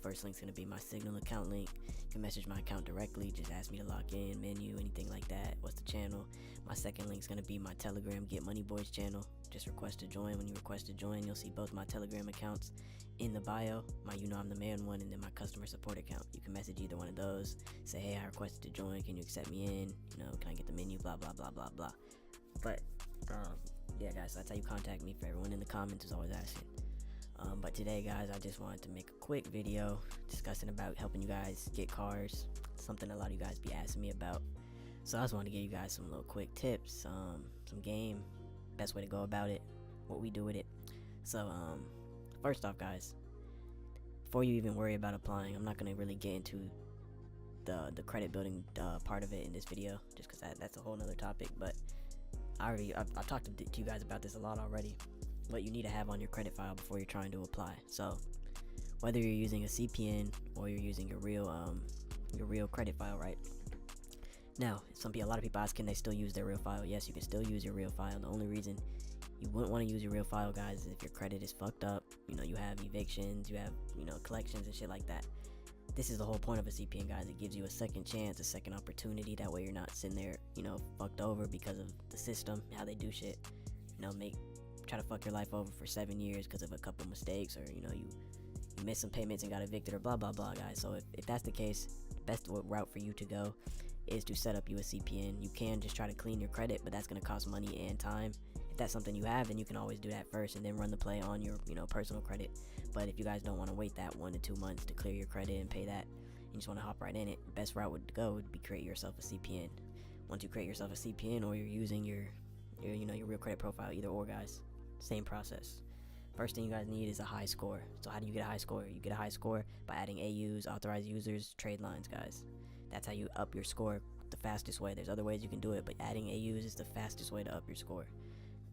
First link's gonna be my Signal account link. You can message my account directly, just ask me to log in, menu, anything like that. What's the channel? My second link's gonna be my Telegram Get Money Boys channel. Just request to join. When you request to join, you'll see both my Telegram accounts in the bio, my You Know I'm the Man one, and then my customer support account. You can message either one of those, say, hey, I requested to join, can you accept me in, can I get the menu, blah blah blah blah blah. But yeah guys, so that's how you contact me. For everyone in the comments who's always asking. But today guys, I just wanted to make a quick video discussing about helping you guys get cars, something a lot of you guys be asking me about. So I just wanted to give you guys some little quick tips, some game, best way to go about it, what we do with it. So first off guys, before you even worry about applying, I'm not going to really get into the credit building part of it in this video, just because that's a whole nother topic. But I've talked to you guys about this a lot already, what you need to have on your credit file before you're trying to apply. So whether you're using a CPN or you're using your real credit file, right? Now, a lot of people ask, can they still use their real file? Yes, you can still use your real file. The only reason you wouldn't want to use your real file, guys, is if your credit is fucked up. You have evictions, you have collections and shit like that. This is the whole point of a CPN, guys. It gives you a second chance, a second opportunity. That way you're not sitting there, fucked over because of the system, how they do shit. Try to fuck your life over for 7 years because of a couple mistakes, or you missed some payments and got evicted, or blah blah blah, guys. So if that's the case, best route for you to go is to set up you a CPN. You can just try to clean your credit, but that's going to cost money and time. If that's something you have, then you can always do that first and then run the play on your personal credit. But if you guys don't want to wait that 1 to 2 months to clear your credit and pay that, and you just want to hop right in it, the best route would be create yourself a CPN. Once you create yourself a CPN, or you're using your real credit profile, either or, guys, same process. First thing you guys need is a high score. So how do you get a high score? You get a high score by adding AUs, authorized users, trade lines, guys. That's how you up your score the fastest way. There's other ways you can do it, but adding AUs is the fastest way to up your score.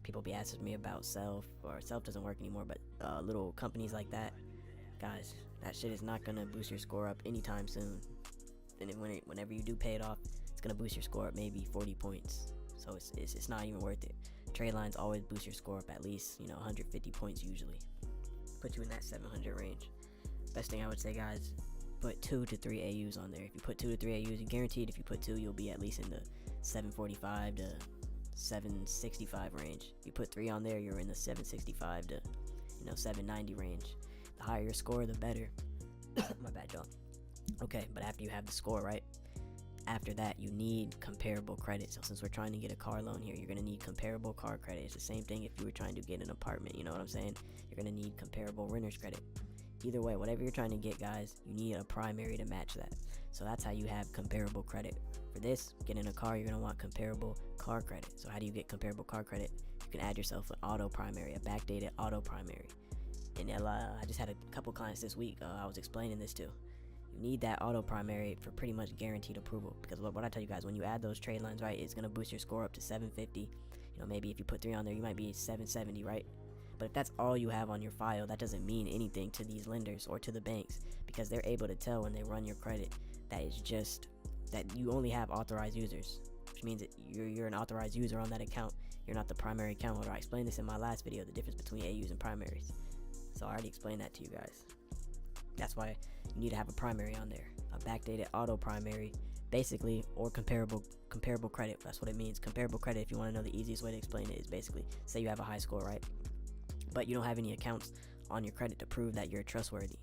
People be asking me about Self, or Self doesn't work anymore, but little companies like that, guys, that shit is not gonna boost your score up anytime soon. And whenever you do pay it off, it's gonna boost your score up maybe 40 points. So it's not even worth it. Trade lines always boost your score up at least 150 points usually. Put you in that 700 range. Best thing I would say, guys, put 2 to 3 AUs on there. If you put 2 to 3 AUs, you're guaranteed. If you put 2, you'll be at least in the 745 to 765 range. If you put 3 on there, you're in the 765 to 790 range. The higher your score, the better. My bad, y'all. Okay, but after you have the score, right? After that, you need comparable credit. So since we're trying to get a car loan here, you're going to need comparable car credit. It's the same thing if you were trying to get an apartment, you know what I'm saying? You're going to need comparable renter's credit. Either way, whatever you're trying to get, guys, you need a primary to match that. So that's how you have comparable credit. For this, getting a car, you're going to want comparable car credit. So how do you get comparable car credit? You can add yourself an auto primary, a backdated auto primary. And I just had a couple clients this week I was explaining this to. You need that auto primary for pretty much guaranteed approval, because what I tell you guys, when you add those trade lines, right, it's going to boost your score up to 750. Maybe if you put 3 on there, you might be 770, right? But if that's all you have on your file, that doesn't mean anything to these lenders or to the banks, because they're able to tell when they run your credit that it's just that you only have authorized users, which means that you're an authorized user on that account. You're not the primary account holder. I explained this in my last video, the difference between AUs and primaries. So I already explained that to you guys. That's why you need to have a primary on there, a backdated auto primary, basically, or comparable credit. That's what it means. Comparable credit, if you want to know the easiest way to explain it, is basically, say you have a high score, right? But you don't have any accounts on your credit to prove that you're trustworthy.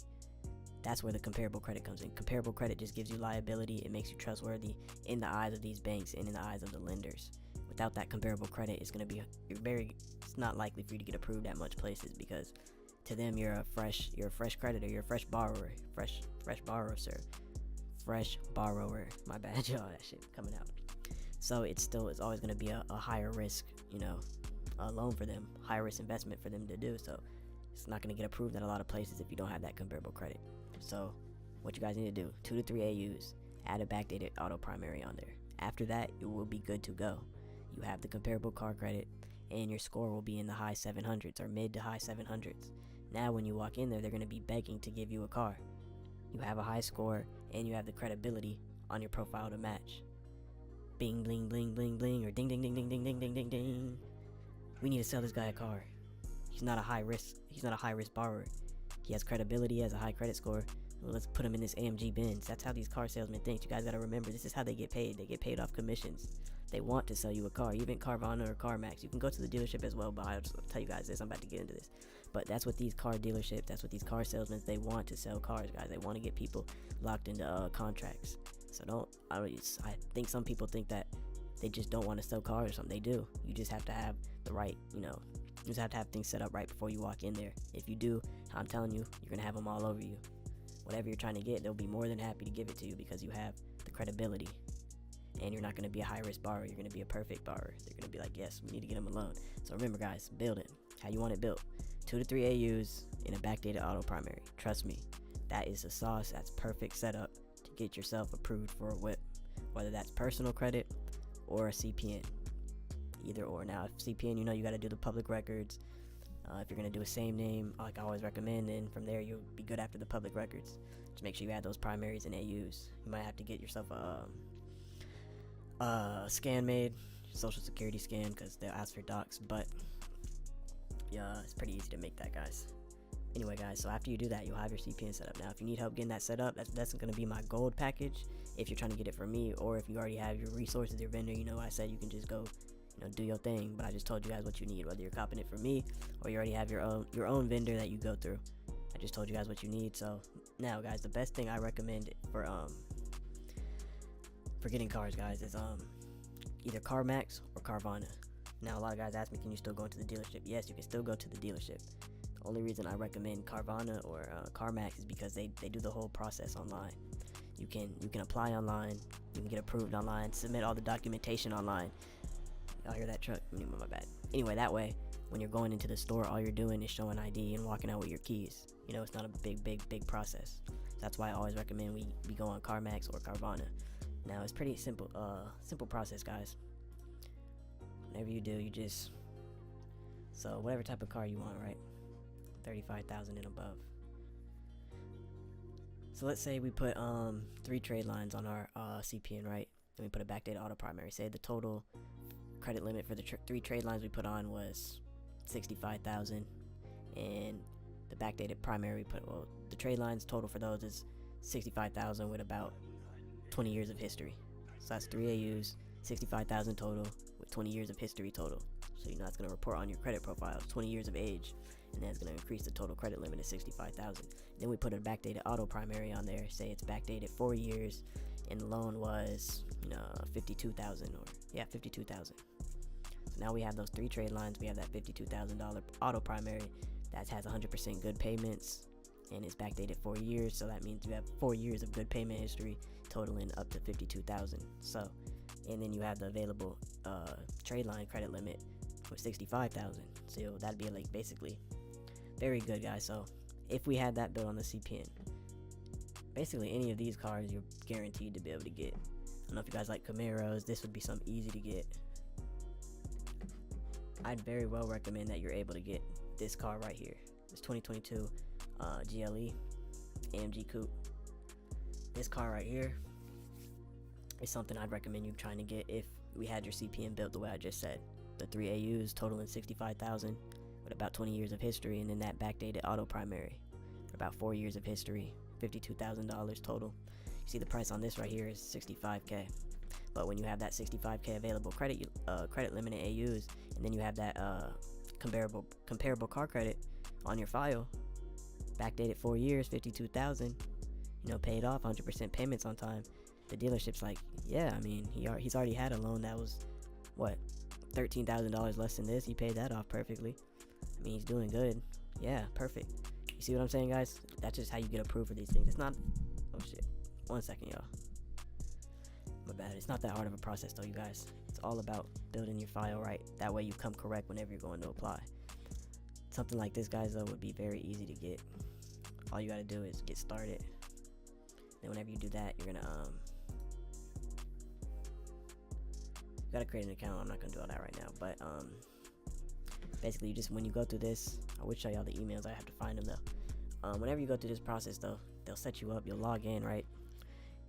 That's where the comparable credit comes in. Comparable credit just gives you liability. It makes you trustworthy in the eyes of these banks and in the eyes of the lenders. Without that comparable credit, it's it's not likely for you to get approved at much places, because to them you're a fresh creditor, you're a fresh borrower, fresh borrower. My bad, y'all, that shit coming out. So it's always going to be a higher risk, a loan for them, higher risk investment for them to do. So it's not going to get approved at a lot of places if you don't have that comparable credit. So what you guys need to do, 2 to 3 AUs, add a backdated auto primary on there. After that, you will be good to go. You have the comparable car credit, and your score will be in the high 700s or mid to high 700s. Now when you walk in there, they're going to be begging to give you a car. You have a high score, and you have the credibility on your profile to match. Bing, bling, bling, bling, bling, or ding, ding, ding, ding, ding, ding, ding, ding, ding. We need to sell this guy a car. He's not a high risk borrower. He has credibility, he has a high credit score. Well, let's put him in this AMG Benz. That's how these car salesmen think. You guys gotta remember, this is how they get paid. They get paid off commissions. They want to sell you a car, even Carvana or CarMax. You can go to the dealership as well, but I'll just tell you guys this. I'm about to get into this. But that's what these car dealerships, that's what these car salesmen, they want to sell cars, guys. They want to get people locked into contracts. So I think some people think that they just don't want to sell cars or something. They do. You just have to have the right, you just have to have things set up right before you walk in there. If you do, I'm telling you, you're going to have them all over you. Whatever you're trying to get, they'll be more than happy to give it to you because you have the credibility. And you're not going to be a high-risk borrower. You're going to be a perfect borrower. They're going to be like, yes, we need to get him a loan. So remember, guys, build it how you want it built. 2 to 3 AUs in a backdated auto primary. Trust me, that is the sauce. That's perfect setup to get yourself approved for a whip, whether that's personal credit or a CPN. Either or. Now, if CPN, you got to do the public records. If you're going to do a same name, like I always recommend, and from there you'll be good after the public records. Just make sure you add those primaries and AUs. You might have to get yourself a scan made, social security scan, because they'll ask for docs, but yeah, it's pretty easy to make that, guys. Anyway, guys, so after you do that, you'll have your CPN set up. Now, if you need help getting that set up, that's going to be my gold package if you're trying to get it from me, or if you already have your resources, your vendor, I said you can just go do your thing, but I just told you guys what you need, whether you're copying it from me or you already have your own vendor that you go through. I just told you guys what you need. So now, guys, the best thing I recommend for getting cars, guys, is either CarMax or Carvana. Now, a lot of guys ask me, can you still go into the dealership? Yes, you can still go to the dealership. The only reason I recommend Carvana or CarMax is because they do the whole process online. You can apply online, you can get approved online, submit all the documentation online. Y'all hear that truck? My bad. Anyway, that way, when you're going into the store, all you're doing is showing ID and walking out with your keys. It's not a big process. That's why I always recommend we go on CarMax or Carvana. Now, it's pretty simple process, guys. Whenever you do, so whatever type of car you want, right? 35,000 and above. So let's say we put 3 trade lines on our CPN, right? And we put a backdated auto primary. Say the total credit limit for the 3 trade lines we put on was 65,000, and the backdated primary the trade lines total for those is 65,000 with about 20 years of history. So that's 3 AUs, 65,000 total with 20 years of history total. So that's going to report on your credit profile 20 years of age, and then it's going to increase the total credit limit to 65,000. Then we put a backdated auto primary on there. Say it's backdated 4 years, and the loan was 52,000 or 52,000. So now we have those 3 trade lines. We have that $52,000 auto primary that has 100% good payments, and it's backdated 4 years. So that means you have 4 years of good payment history, totaling up to 52,000. So, and then you have the available trade line credit limit for 65,000. So that'd be like basically very good, guys. So if we had that built on the CPN, basically any of these cars you're guaranteed to be able to get. I don't know if you guys like Camaros. This would be something easy to get. I'd very well recommend that you're able to get this car right here. This 2022 GLE AMG Coupe. This car right here is something I'd recommend you trying to get if we had your CPN built the way I just said. The 3 AUs totaling 65,000 with about 20 years of history, and then that backdated auto primary for about 4 years of history, $52,000 total. You see the price on this right here is $65K. But when you have that $65K available credit limit in AUs, and then you have that comparable car credit on your file, backdated 4 years, $52,000, paid off 100% payments on time, the dealership's like, yeah, I mean, he's already had a loan that was what, $13,000 less than this. He paid that off perfectly. I mean, he's doing good. Yeah, perfect. You see what I'm saying, guys? That's just how you get approved for these things. It's not, oh shit, 1 second, y'all. My bad. It's not that hard of a process though, you guys. It's all about building your file right. That way you come correct whenever you're going to apply. Something like this, guys, though, would be very easy to get. All you gotta do is get started. Then whenever you do that, you're gonna you gotta create an account. I'm not gonna do all that right now, but basically you just, when you go through this, I would show y'all the emails. I have to find them though. Whenever you go through this process though, they'll set you up. You'll log in, right?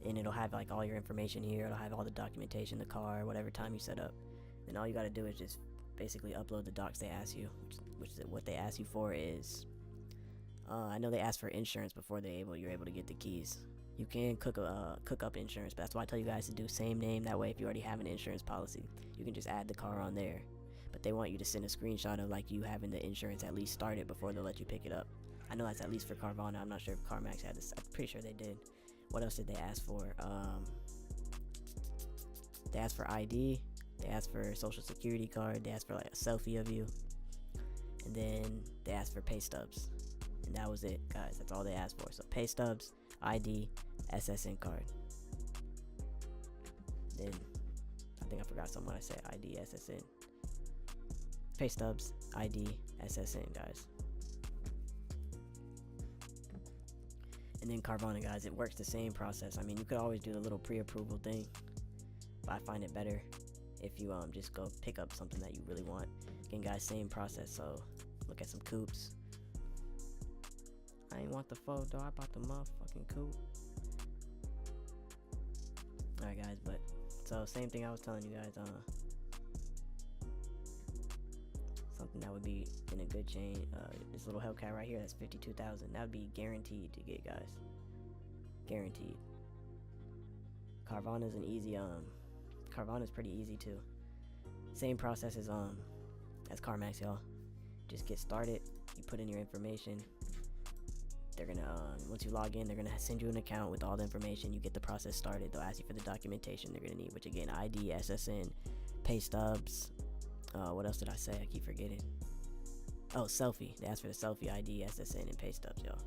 And it'll have like all your information here. It'll have all the documentation, the car, whatever time you set up. Then all you gotta do is just basically upload the docs they ask you, which is what they ask you for is I know they ask for insurance before you're able to get the keys. You can cook up insurance, but that's why I tell you guys to do same name. That way, if you already have an insurance policy, you can just add the car on there. But they want you to send a screenshot of like you having the insurance at least started before they'll let you pick it up. I know that's at least for Carvana. I'm not sure if CarMax had this. I'm pretty sure they did. What else did they ask for? They asked for ID. They asked for a social security card. They asked for like a selfie of you. And then they asked for pay stubs. And that was it, guys. That's all they asked for. So pay stubs, ID, SSN card. Then I think I forgot something when I said ID, SSN. Pay stubs, ID, SSN, guys. And then Carvana, guys, it works the same process. I mean, you could always do the little pre-approval thing, but I find it better if you just go pick up something that you really want. Again, guys, same process. So look at some coupes. I ain't want the photo, I bought the motherfucking coupe. Alright, guys, but so same thing I was telling you guys. Something that would be in a good chain. This little Hellcat right here, that's 52,000. That would be guaranteed to get, guys. Guaranteed. Carvana's an easy. Carvana's pretty easy too. Same process as CarMax, y'all. Just get started. You put in your information. They're gonna once you log in, they're gonna send you an account with all the information. You get the process started. They'll ask you for the documentation they're gonna need, which again, ID, SSN, pay stubs. What else did I say? I keep forgetting. Oh, selfie. They ask for the selfie, ID, SSN, and pay stubs, y'all.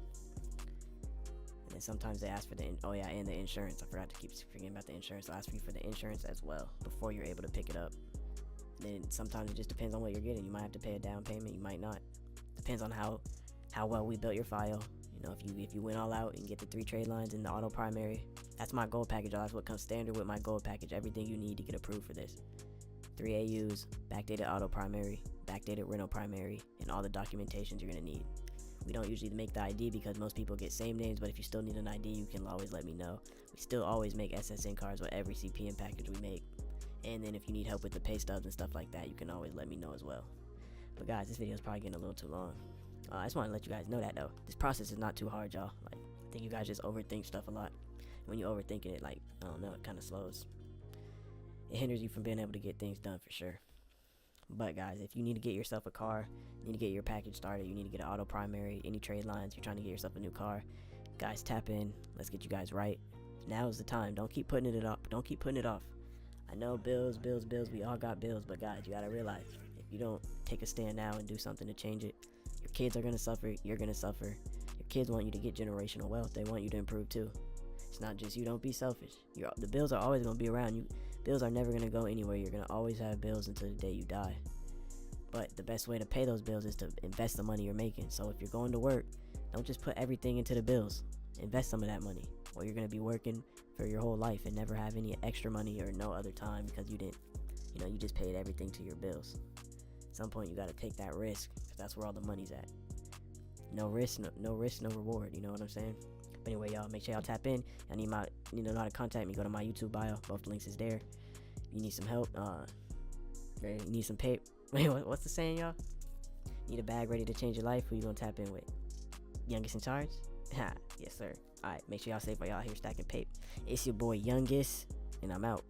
And then sometimes they ask for and the insurance. I forgot to keep forgetting about the insurance. They'll ask you for the insurance as well before you're able to pick it up. Then sometimes it just depends on what you're getting. You might have to pay a down payment. You might not. Depends on how well we built your file. You know, if you went all out and get the 3 trade lines in the auto primary, that's my gold package. That's what comes standard with my gold package. Everything you need to get approved for this. 3 AUs, backdated auto primary, backdated rental primary, and all the documentations you're gonna need. We don't usually make the ID because most people get same names, but if you still need an ID, you can always let me know. We still always make SSN cards with every CPN package we make. And then if you need help with the pay stubs and stuff like that, you can always let me know as well. But guys, this video is probably getting a little too long. I just want to let you guys know that though. This process is not too hard, y'all. Like, I think you guys just overthink stuff a lot. When you overthink it, like, I don't know, it kind of slows. It hinders you from being able to get things done for sure. But guys, if you need to get yourself a car, you need to get your package started, you need to get an auto primary, any trade lines, you're trying to get yourself a new car, guys, tap in. Let's get you guys right. Now is the time. Don't keep putting it up. Don't keep putting it off. I know bills. We all got bills, but guys, you gotta realize if you don't take a stand now and do something to change it, your kids are gonna suffer. You're gonna suffer. Your kids want you to get generational wealth. They want you to improve too. It's not just you. Don't be selfish. The bills are always gonna be around you. Bills are never gonna go anywhere. You're gonna always have bills until the day you die. But the best way to pay those bills is to invest the money you're making. So if you're going to work, don't just put everything into the bills. Invest some of that money, or you're gonna be working for your whole life and never have any extra money or no other time because you just paid everything to your bills. At some point, you gotta take that risk because that's where all the money's at. No risk, no reward. You know what I'm saying? But anyway, y'all, make sure y'all tap in. I need to know how to contact me. Go to my YouTube bio. Both links is there. If you need some help, you need some paper. Wait, what's the saying, y'all? Need a bag ready to change your life? Who you gonna tap in with? Youngest in charge? Ha, yes, sir. Alright, make sure y'all safe while y'all here stacking paper. It's your boy Youngest, and I'm out.